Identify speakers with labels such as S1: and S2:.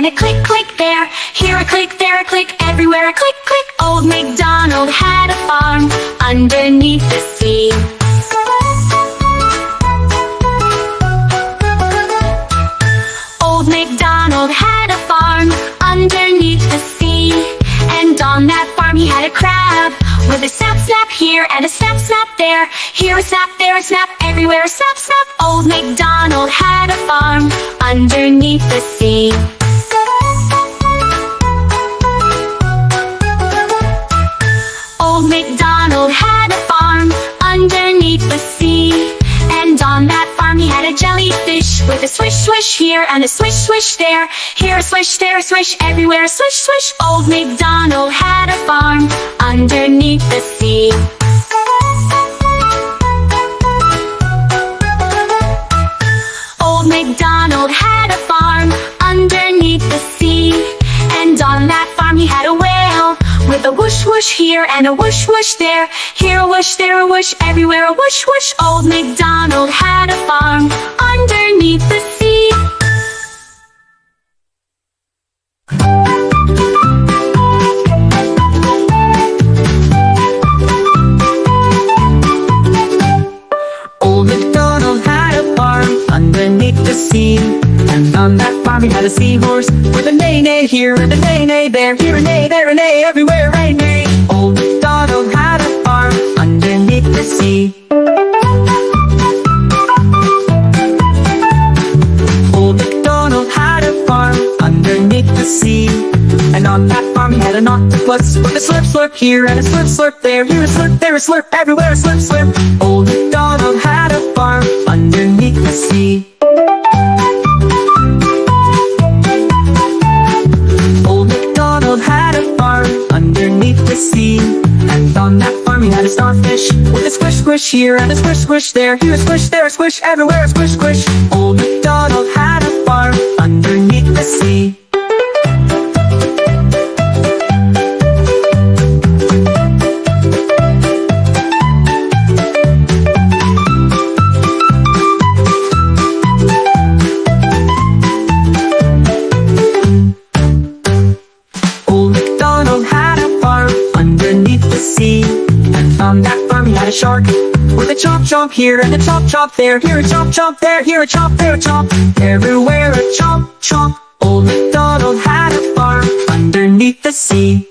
S1: and a click, click there. Here a click, there a click, everywhere a click, click. Old MacDonald had a farm underneath the sea. Old MacDonald had a farm underneath the sea. And on that farm he had a crab with a snap, snap here and a snap, snap there. Here a snap, there a snap, everywhere a snap, snap. Old MacDonald had a farm underneath the sea. Old MacDonald had a farm underneath the sea. And on that farm he had a jellyfish with a swish, swish here and a swish, swish there. Here a swish, there a swish, everywhere a swish, swish. Old MacDonald had a farm underneath the sea. Old MacDonald had a farm underneath the sea. And on that farm he had a whale with a whoosh, whoosh here and a whoosh, whoosh there. Here a whoosh, there a whoosh, everywhere a whoosh, whoosh. Old MacDonald had a farm underneath the sea. Old MacDonald had a farm underneath the sea. And on that farm he had a seahorse with a neigh-neigh here and a neigh-neigh there. Here a neigh, there a neigh, everywhere a neigh. Old MacDonald had a farm underneath the sea. Old MacDonald had a farm underneath the sea. And on that farm he had an octopus with a slurp, slurp here and a slurp, slurp there. Here a slurp, there a slurp, everywhere a slurp, slurp. Old MacDonald had a farm underneath the sea. Old MacDonald had a farm underneath the sea. And on that farm he had a starfish with a squish, squish here and a squish, squish there. Here a squish, there a squish, everywhere a squish, squish. Old MacDonald had a farm underneath the sea. And on that farm he had a shark with a chomp, chomp here and a chomp, chomp there. Here a chomp, chomp there, here a chomp, there a chomp, everywhere a chomp, chomp. Old MacDonald had a farm underneath the sea.